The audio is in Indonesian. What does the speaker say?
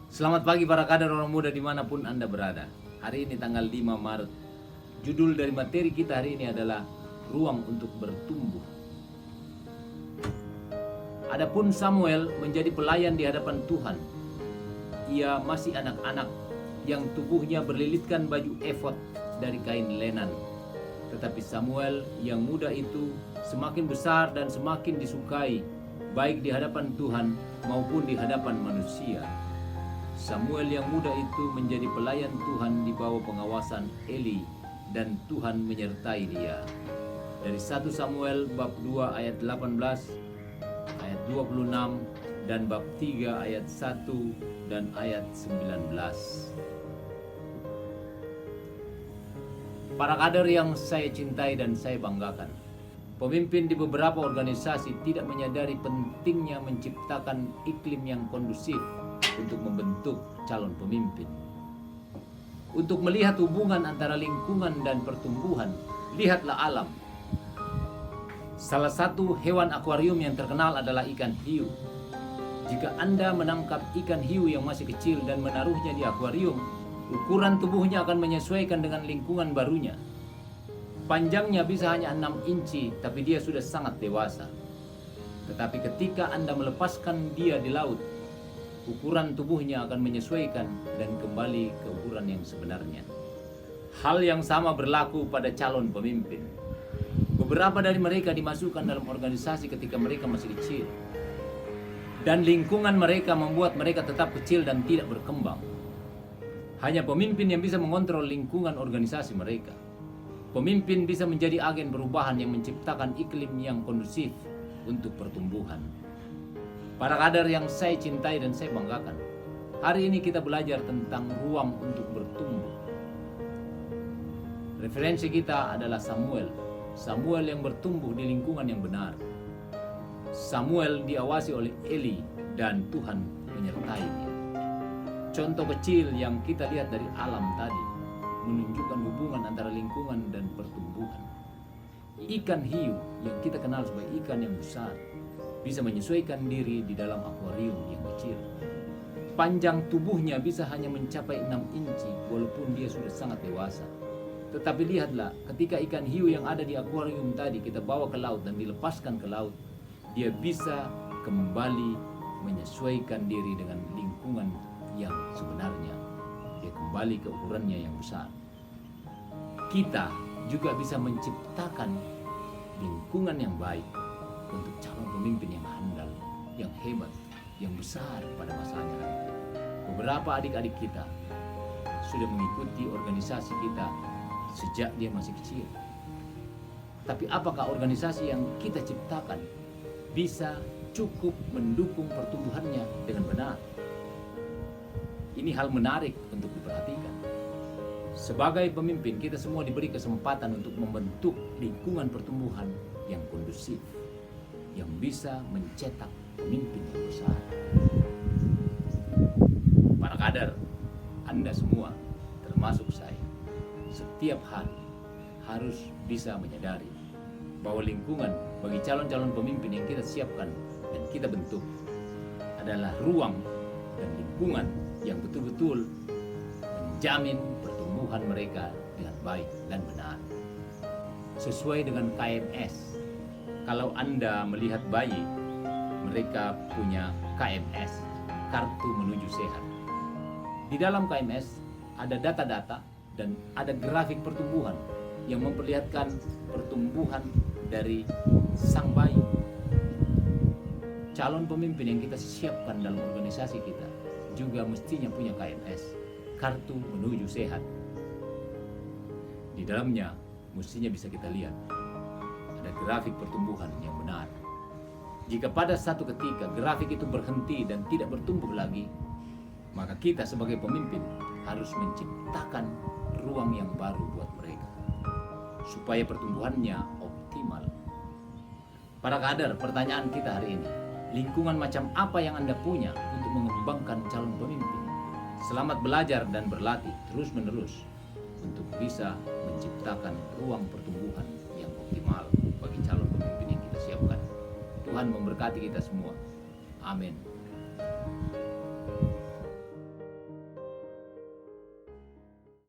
Selamat pagi para kader orang muda dimanapun Anda berada. Hari ini tanggal 5 Maret. Judul dari materi kita hari ini adalah ruang untuk bertumbuh. Adapun Samuel menjadi pelayan di hadapan Tuhan. Ia masih anak-anak yang tubuhnya berlilitkan baju efod dari kain lenan. Tetapi Samuel yang muda itu semakin besar dan semakin disukai, baik di hadapan Tuhan maupun di hadapan manusia. Samuel yang muda itu menjadi pelayan Tuhan di bawah pengawasan Eli, dan Tuhan menyertai dia. Dari 1 Samuel bab 2 ayat 18, ayat 26, dan bab 3 ayat 1 dan ayat 19. Para kader yang saya cintai dan saya banggakan, pemimpin di beberapa organisasi tidak menyadari pentingnya menciptakan iklim yang kondusif untuk membentuk calon pemimpin. Untuk melihat hubungan antara lingkungan dan pertumbuhan, lihatlah alam. Salah satu hewan akuarium yang terkenal adalah ikan hiu. Jika Anda menangkap ikan hiu yang masih kecil dan menaruhnya di akuarium, ukuran tubuhnya akan menyesuaikan dengan lingkungan barunya. Panjangnya bisa hanya 6 inci, tapi dia sudah sangat dewasa. Tetapi ketika Anda melepaskan dia di laut, ukuran tubuhnya akan menyesuaikan dan kembali ke ukuran yang sebenarnya. Hal yang sama berlaku pada calon pemimpin. Beberapa dari mereka dimasukkan dalam organisasi ketika mereka masih kecil, dan lingkungan mereka membuat mereka tetap kecil dan tidak berkembang. Hanya pemimpin yang bisa mengontrol lingkungan organisasi mereka. Pemimpin bisa menjadi agen perubahan yang menciptakan iklim yang kondusif untuk pertumbuhan. Para kader yang saya cintai dan saya banggakan, hari ini kita belajar tentang ruang untuk bertumbuh. Referensi kita adalah Samuel. Samuel yang bertumbuh di lingkungan yang benar. Samuel diawasi oleh Eli dan Tuhan menyertainya. Contoh kecil yang kita lihat dari alam tadi menunjukkan hubungan antara lingkungan dan pertumbuhan. Ikan hiu yang kita kenal sebagai ikan yang besar bisa menyesuaikan diri di dalam akuarium yang kecil. Panjang tubuhnya bisa hanya mencapai 6 inci walaupun dia sudah sangat dewasa. Tetapi lihatlah, ketika ikan hiu yang ada di akuarium tadi kita bawa ke laut dan dilepaskan ke laut, dia bisa kembali menyesuaikan diri dengan lingkungan yang sebenarnya. Dia kembali ke ukurannya yang besar. Kita juga bisa menciptakan lingkungan yang baik untuk calon pemimpin yang handal, yang hebat, yang besar pada masanya nanti. Beberapa adik-adik kita sudah mengikuti organisasi kita sejak dia masih kecil. Tapi apakah organisasi yang kita ciptakan bisa cukup mendukung pertumbuhannya dengan benar? Ini hal menarik untuk diperhatikan. Sebagai pemimpin, kita semua diberi kesempatan untuk membentuk lingkungan pertumbuhan yang kondusif, yang bisa mencetak pemimpin yang besar. Para kader, Anda semua, termasuk saya, setiap hari harus bisa menyadari bahwa lingkungan bagi calon-calon pemimpin yang kita siapkan dan kita bentuk adalah ruang dan lingkungan yang betul-betul menjamin pertumbuhan mereka dengan baik dan benar. Sesuai dengan KMS, kalau Anda melihat bayi, mereka punya KMS, kartu menuju sehat. Di dalam KMS ada data-data dan ada grafik pertumbuhan yang memperlihatkan pertumbuhan dari sang bayi. Calon pemimpin yang kita siapkan dalam organisasi kita juga mestinya punya KMS, kartu menuju sehat. Di dalamnya mestinya bisa kita lihat ada grafik pertumbuhan yang benar. Jika pada satu ketika grafik itu berhenti dan tidak bertumbuh lagi, maka kita sebagai pemimpin harus menciptakan ruang yang baru buat mereka supaya pertumbuhannya optimal. Para kader, pertanyaan kita hari ini, lingkungan macam apa yang Anda punya untuk mengembangkan calon pemimpin? Selamat belajar dan berlatih terus-menerus untuk bisa menciptakan ruang pertumbuhan yang optimal bagi calon pemimpin yang kita siapkan. Tuhan memberkati kita semua. Amin.